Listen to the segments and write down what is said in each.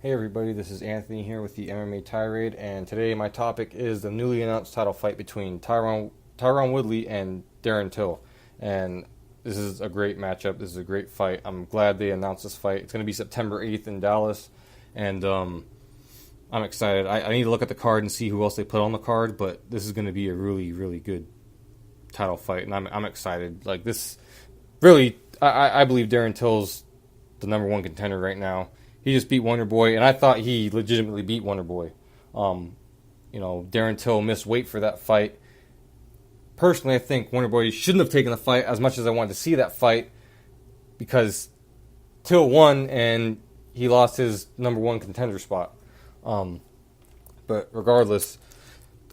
Hey everybody, this is Anthony here with the MMA Tirade, and today my topic is the newly announced title fight between Tyron Woodley and Darren Till. And this is a great matchup. This is a great fight. I'm glad they announced this fight. It's going to be September 8th in Dallas, and I'm excited. I need to look at the card and see who else they put on the card, but this is going to be a really, really good title fight, and I'm excited. Like this, really, I believe Darren Till's the number one contender right now. He just beat Wonderboy, and I thought he legitimately beat Wonderboy. Darren Till missed weight for that fight. Personally, I think Wonderboy shouldn't have taken the fight as much as I wanted to see that fight because Till won and he lost his number one contender spot. But regardless,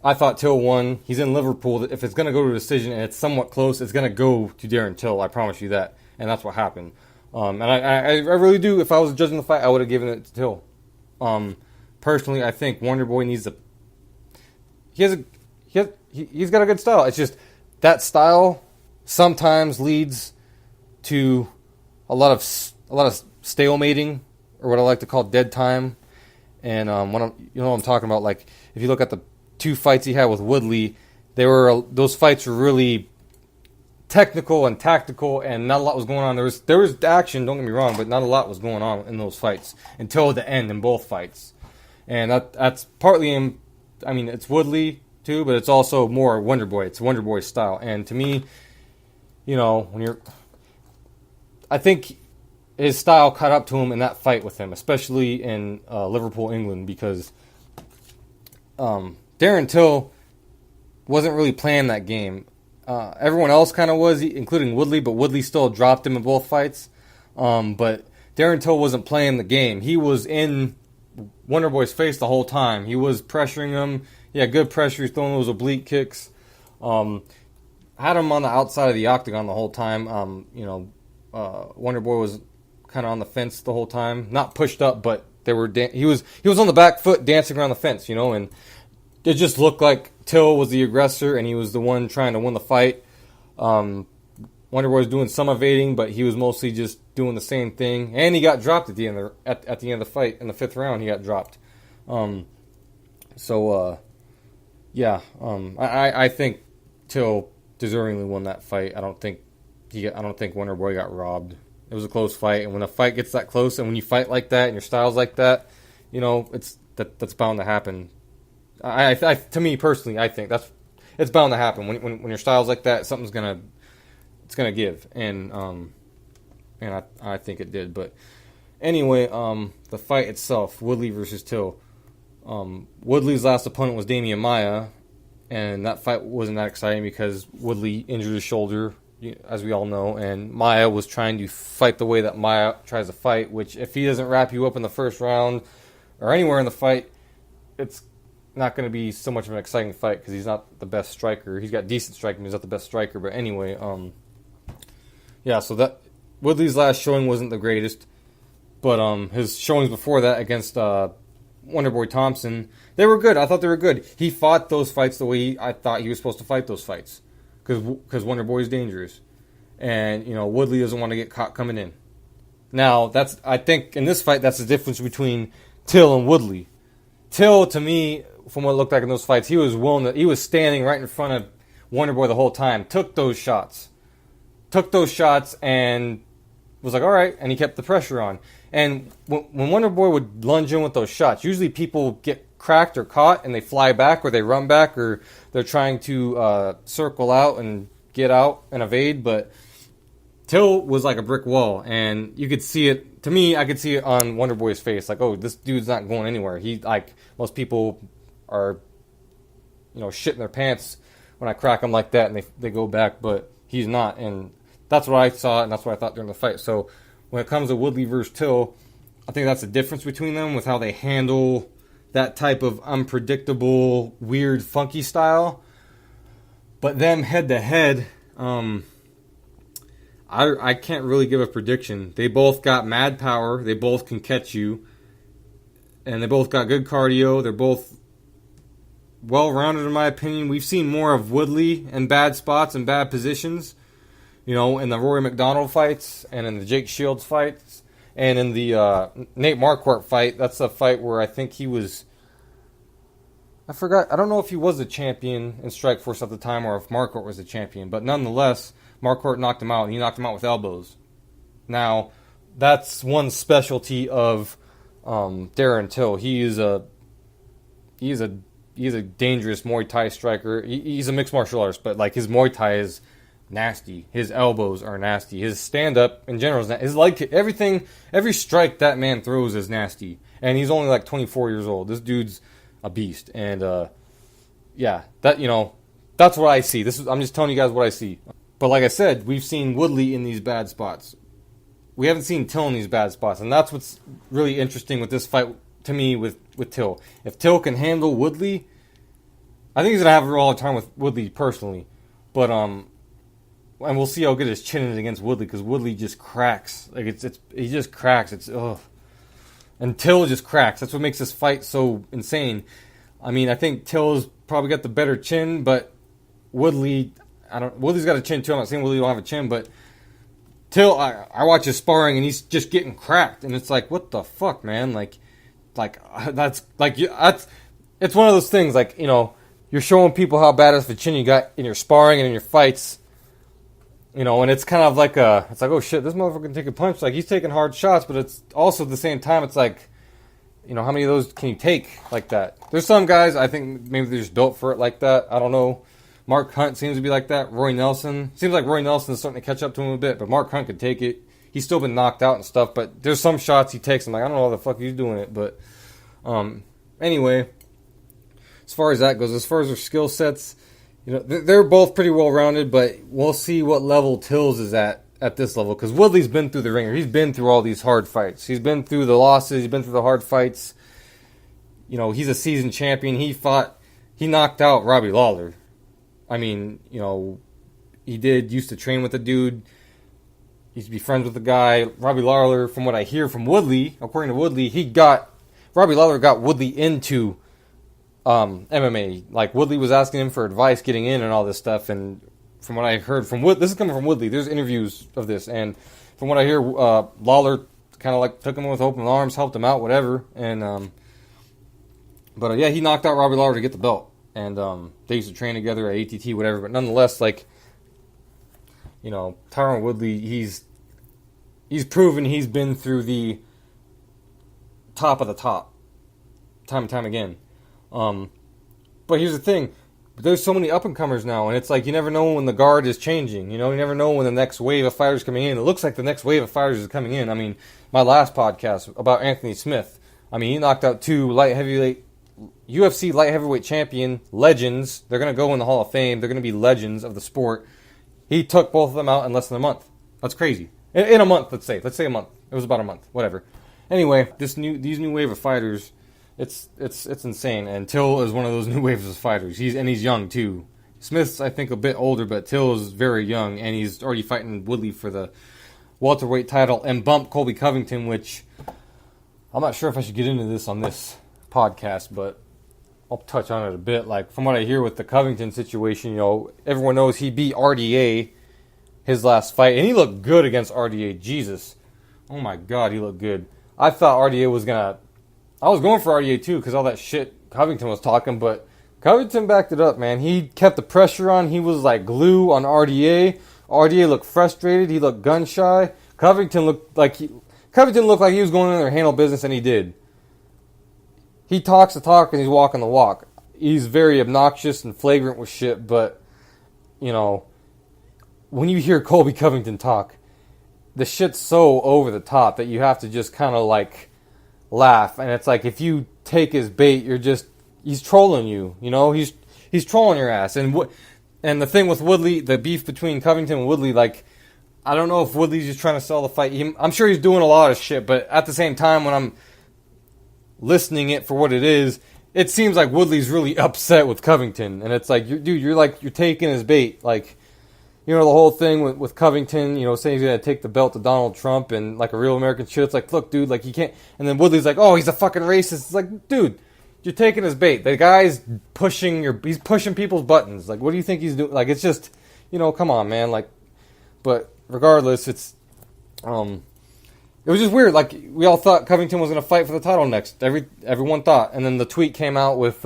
I thought Till won. He's in Liverpool. If it's going to go to a decision and it's somewhat close, it's going to go to Darren Till. I promise you that. And that's what happened. And I really do. If I was judging the fight, I would have given it to Till. Personally, I think Wonderboy needs to. He's got a good style. It's just that style sometimes leads to a lot of stalemating, or what I like to call dead time. And what I'm talking about. Like if you look at the two fights he had with Woodley, those fights were really technical and tactical, and not a lot was going on. There was action, don't get me wrong, but not a lot was going on in those fights until the end in both fights. And that's partly it's Woodley too, but it's also more Wonderboy. It's Wonderboy's style. And to me, I think his style caught up to him in that fight with him, especially in Liverpool, England, because Darren Till wasn't really playing that game. Everyone else kind of was, including Woodley, but Woodley still dropped him in both fights. But Darren Till wasn't playing the game. He was in Wonderboy's face the whole time. He was pressuring him. He had good pressure. He was throwing those oblique kicks. Had him on the outside of the octagon the whole time. Wonderboy was kind of on the fence the whole time. Not pushed up, but he was on the back foot dancing around the fence, and it just looked like Till was the aggressor and he was the one trying to win the fight. Wonderboy was doing some evading, but he was mostly just doing the same thing. And he got dropped at the end of the fight. In the fifth round, he got dropped. I think Till deservingly won that fight. I don't think Wonderboy got robbed. It was a close fight, and when a fight gets that close, and when you fight like that, and your style's like that, that's bound to happen. To me personally, I think it's bound to happen when your style's like that. Something's gonna give, and I think it did. But anyway, the fight itself, Woodley versus Till. Woodley's last opponent was Damian Maia, and that fight wasn't that exciting because Woodley injured his shoulder, as we all know, and Maia was trying to fight the way that Maia tries to fight. Which, if he doesn't wrap you up in the first round or anywhere in the fight, it's not going to be so much of an exciting fight because he's not the best striker. He's got decent striking, but he's not the best striker. But anyway, so that Woodley's last showing wasn't the greatest, but his showings before that against Wonderboy Thompson, they were good. I thought they were good. He fought those fights the way I thought he was supposed to fight those fights because Wonderboy is dangerous, and Woodley doesn't want to get caught coming in. Now I think in this fight that's the difference between Till and Woodley. Till, to me, from what it looked like in those fights, he was standing right in front of Wonderboy the whole time. Took those shots, and was like, all right, and he kept the pressure on. And when Wonderboy would lunge in with those shots, usually people get cracked or caught, and they fly back, or they run back, or they're trying to circle out and get out and evade. But Till was like a brick wall, and you could see it. To me, I could see it on Wonderboy's face, like, oh, this dude's not going anywhere. He, like most people, are shitting their pants when I crack them like that, and they go back, but he's not, and that's what I saw, and that's what I thought during the fight. So when it comes to Woodley versus Till, I think that's the difference between them with how they handle that type of unpredictable, weird, funky style. But them head to head, I can't really give a prediction. They both got mad power. They both can catch you. And they both got good cardio. They're both well-rounded, in my opinion. We've seen more of Woodley in bad spots and bad positions, in the Rory McDonald fights and in the Jake Shields fights. And in the Nate Marquardt fight, that's a fight where I think he was... I forgot. I don't know if he was the champion in Strikeforce at the time or if Marquardt was the champion. But nonetheless, Marquardt knocked him out, and he knocked him out with elbows. Now, that's one specialty of Darren Till. He's a dangerous Muay Thai striker. He's a mixed martial artist, but like his Muay Thai is nasty. His elbows are nasty. His stand up in general is nasty. His leg kick, every strike that man throws is nasty. And he's only like 24 years old. This dude's a beast. And yeah, that's what I see. I'm just telling you guys what I see. But like I said, we've seen Woodley in these bad spots. We haven't seen Till in these bad spots, and that's what's really interesting with this fight to me with Till. If Till can handle Woodley, I think he's gonna have a real hard time with Woodley personally. But and we'll see how good his chin is against Woodley, because Woodley just cracks. Like he just cracks. And Till just cracks. That's what makes this fight so insane. I mean, I think Till's probably got the better chin, but Woodley's got a chin too. I'm not saying Woodley don't have a chin, but Till, I watch his sparring and he's just getting cracked, and it's like, what the fuck, man? It's one of those things, like, you're showing people how badass of a chin you got in your sparring and in your fights, and it's kind of like it's like, oh shit, this motherfucker can take a punch. Like, he's taking hard shots, but it's also at the same time, it's like, how many of those can you take like that? There's some guys, I think maybe they're just built for it like that. I don't know. Mark Hunt seems to be like that. Roy Nelson. Seems like Roy Nelson is starting to catch up to him a bit, but Mark Hunt could take it. He's still been knocked out and stuff, but there's some shots he takes. I'm like, I don't know how the fuck he's doing it, but anyway, as far as that goes, as far as their skill sets, they're both pretty well rounded, but we'll see what level Tills is at this level, because Woodley's been through the ringer. He's been through all these hard fights. He's been through the losses. He's been through the hard fights. He's a seasoned champion. He knocked out Robbie Lawler. I mean, he used to train with the dude. He used to be friends with the guy. Robbie Lawler, from what I hear from Woodley, according to Woodley, Robbie Lawler got Woodley into MMA. Like, Woodley was asking him for advice getting in and all this stuff. And from what I heard from Woodley, this is coming from Woodley. There's interviews of this. And from what I hear, Lawler kind of like took him with open arms, helped him out, whatever. And, but yeah, he knocked out Robbie Lawler to get the belt. And they used to train together at ATT, whatever. But nonetheless, Tyron Woodley, he's proven he's been through the top of the top, time and time again. But here's the thing. There's so many up-and-comers now, and it's like you never know when the guard is changing. You never know when the next wave of fighters is coming in. It looks like the next wave of fighters is coming in. I mean, my last podcast about Anthony Smith, I mean, he knocked out 2 UFC light heavyweight champion legends. They're going to go in the Hall of Fame. They're going to be legends of the sport. He took both of them out in less than a month. That's crazy. In a month, let's say a month. It was about a month, whatever. Anyway, these new wave of fighters, it's insane. And Till is one of those new waves of fighters. He's young too. Smith's, I think, a bit older, but Till is very young, and he's already fighting Woodley for the welterweight title and bumped Colby Covington, which I'm not sure if I should get into this on this podcast, but I'll touch on it a bit. Like, from what I hear with the Covington situation, everyone knows he beat RDA his last fight, and he looked good against RDA. Jesus, oh my God, he looked good. I thought RDA was I was going for RDA too, because all that shit Covington was talking, but Covington backed it up, man. He kept the pressure on. He was like glue on RDA. RDA looked frustrated. He looked gun shy. Covington looked like he was going in there to handle business, and he did. He talks the talk and he's walking the walk. He's very obnoxious and flagrant with shit, but, when you hear Colby Covington talk, the shit's so over the top that you have to just kind of, laugh. And it's like, if you take his bait, he's trolling you, He's trolling your ass. And the thing with Woodley, the beef between Covington and Woodley, I don't know if Woodley's just trying to sell the fight. I'm sure he's doing a lot of shit, but at the same time, when I'm listening it for what it is, it seems like Woodley's really upset with Covington, and it's like, you're taking his bait, the whole thing with Covington, saying he's gonna take the belt to Donald Trump and like a real American shit. It's like, look, dude, he can't. And then Woodley's like, oh, he's a fucking racist. It's like, dude, you're taking his bait. The guy's he's pushing people's buttons. Like, what do you think he's doing? Like, it's just, come on, man. But regardless, it's it was just weird. Like, we all thought Covington was going to fight for the title next. Everyone thought. And then the tweet came out with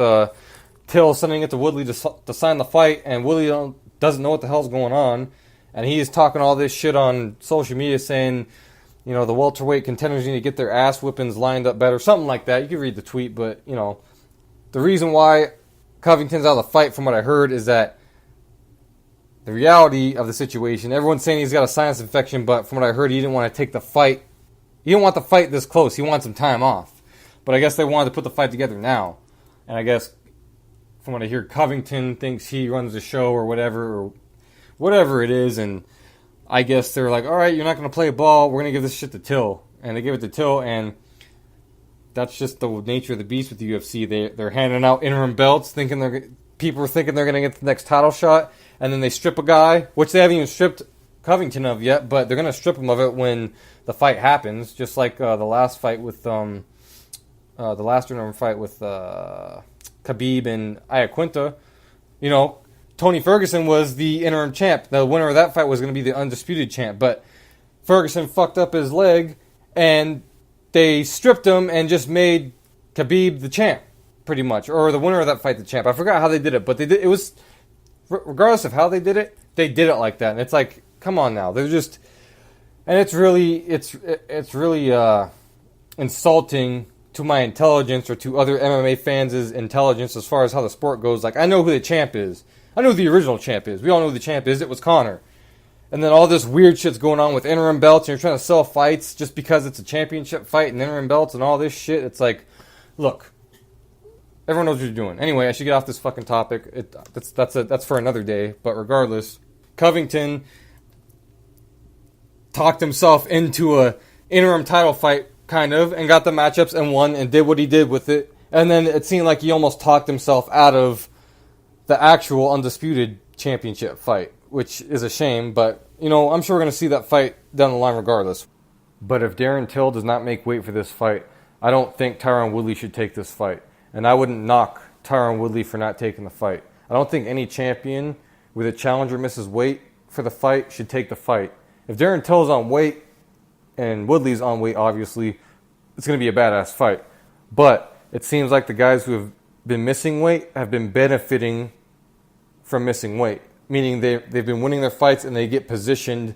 Till sending it to Woodley to sign the fight, and Woodley doesn't know what the hell's going on. And he is talking all this shit on social media saying, you know, the welterweight contenders need to get their ass whippings lined up better. Something like that. You can read the tweet, but, you know, the reason why Covington's out of the fight, from what I heard, is that the reality of the situation, everyone's saying he's got a sinus infection, but from what I heard, he didn't want to take the fight. He didn't want the fight this close. He wanted some time off. But I guess they wanted to put the fight together now. And I guess, from what I hear, Covington thinks he runs the show or whatever it is, and I guess they're like, all right, you're not going to play ball, we're going to give this shit to Till. And they give it to Till, and that's just the nature of the beast with the UFC. They're handing out interim belts, people are thinking they're going to get the next title shot, and then they strip a guy, which they haven't even stripped Covington of yet, but they're going to strip him of it when the fight happens, just like the last fight with the last interim fight with Khabib and Iaquinta. You know, Tony Ferguson was the interim champ. The winner of that fight was going to be the undisputed champ. But Ferguson fucked up his leg, and they stripped him and just made Khabib the champ, pretty much. Or the winner of that fight the champ. I forgot how they did it, but they did. It was, regardless of how they did it like that. And it's like, come on now. They're just, and it's really insulting to my intelligence or to other MMA fans' intelligence as far as how the sport goes. Like, I know who the champ is. I know who the original champ is. We all know who the champ is. It was Conor. And then all this weird shit's going on with interim belts, and you're trying to sell fights just because it's a championship fight and interim belts and all this shit. It's like, look, everyone knows what you're doing. Anyway, I should get off this fucking topic. That's for another day. But regardless, Covington talked himself into a interim title fight, kind of, and got the matchups and won and did what he did with it. And then it seemed like he almost talked himself out of the actual undisputed championship fight, which is a shame, but, you know, I'm sure we're going to see that fight down the line regardless. But if Darren Till does not make weight for this fight, I don't think Tyron Woodley should take this fight. And I wouldn't knock Tyron Woodley for not taking the fight. I don't think any champion with a challenger misses weight for the fight should take the fight. If Darren Till's on weight, and Woodley's on weight, obviously, it's going to be a badass fight. But it seems like the guys who have been missing weight have been benefiting from missing weight, meaning they've been winning their fights and they get positioned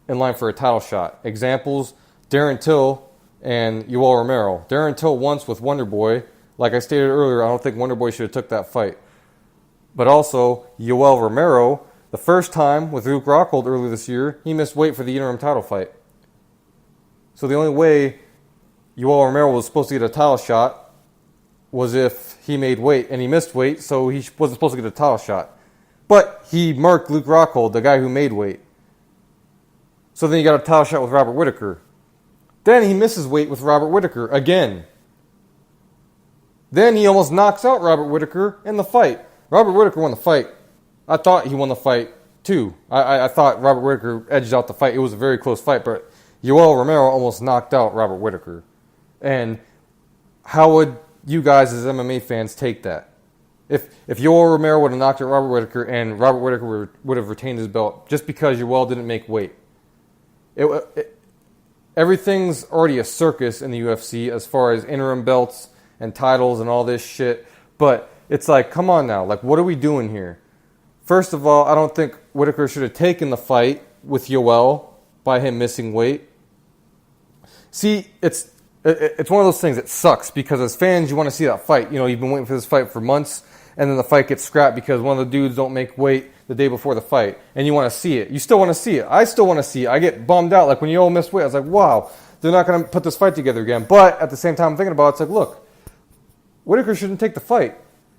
in line for a title shot. Examples, Darren Till and Yoel Romero. Darren Till once with Wonderboy. Like I stated earlier, I don't think Wonderboy should have took that fight. But also, Yoel Romero, the first time with Luke Rockhold earlier this year, he missed weight for the interim title fight. So the only way Yoel Romero was supposed to get a title shot was if he made weight, and he missed weight, so he wasn't supposed to get a title shot. But he marked Luke Rockhold, the guy who made weight. So then he got a title shot with Robert Whittaker. Then he misses weight with Robert Whittaker again. Then he almost knocks out Robert Whittaker in the fight. Robert Whittaker won the fight. I thought he won the fight too. I thought Robert Whittaker edged out the fight. It was a very close fight, but Yoel Romero almost knocked out Robert Whittaker. And how would you guys as MMA fans take that? If Yoel Romero would have knocked out Robert Whittaker and Robert Whittaker would have retained his belt just because Yoel didn't make weight. Everything's already a circus in the UFC as far as interim belts and titles and all this shit. But it's like, come on now. Like, what are we doing here? First of all, I don't think Whittaker should have taken the fight with Yoel by him missing weight. See, it's one of those things that sucks because as fans, you want to see that fight. You know, you've been waiting for this fight for months, and then the fight gets scrapped because one of the dudes don't make weight the day before the fight, and you want to see it. You still want to see it. I still want to see it. I get bummed out. Like when Yoel missed weight, I was like, wow, they're not going to put this fight together again. But at the same time, I'm thinking about it, it's like, look, Whittaker shouldn't take the fight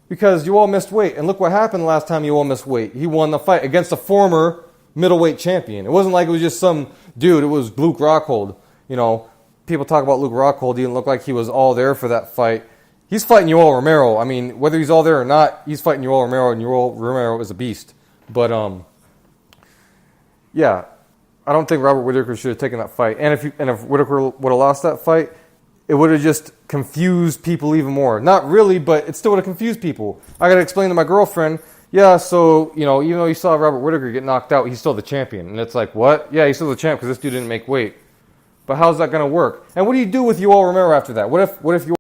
because Yoel missed weight, and look what happened last time Yoel missed weight. He won the fight against a former middleweight champion. It wasn't like it was just some dude. It was Luke Rockhold. You know, people talk about Luke Rockhold. He didn't look like he was all there for that fight. He's fighting Yoel Romero. I mean, whether he's all there or not, he's fighting Yoel Romero, and Yoel Romero is a beast. But, yeah, I don't think Robert Whittaker should have taken that fight. And if Whittaker would have lost that fight, it would have just confused people even more. Not really, but it still would have confused people. I got to explain to my girlfriend, yeah, so, you know, even though you saw Robert Whittaker get knocked out, he's still the champion. And it's like, what? Yeah, he's still the champ because this dude didn't make weight. But how's that going to work? And what do you do with Yoel Romero after that? What if you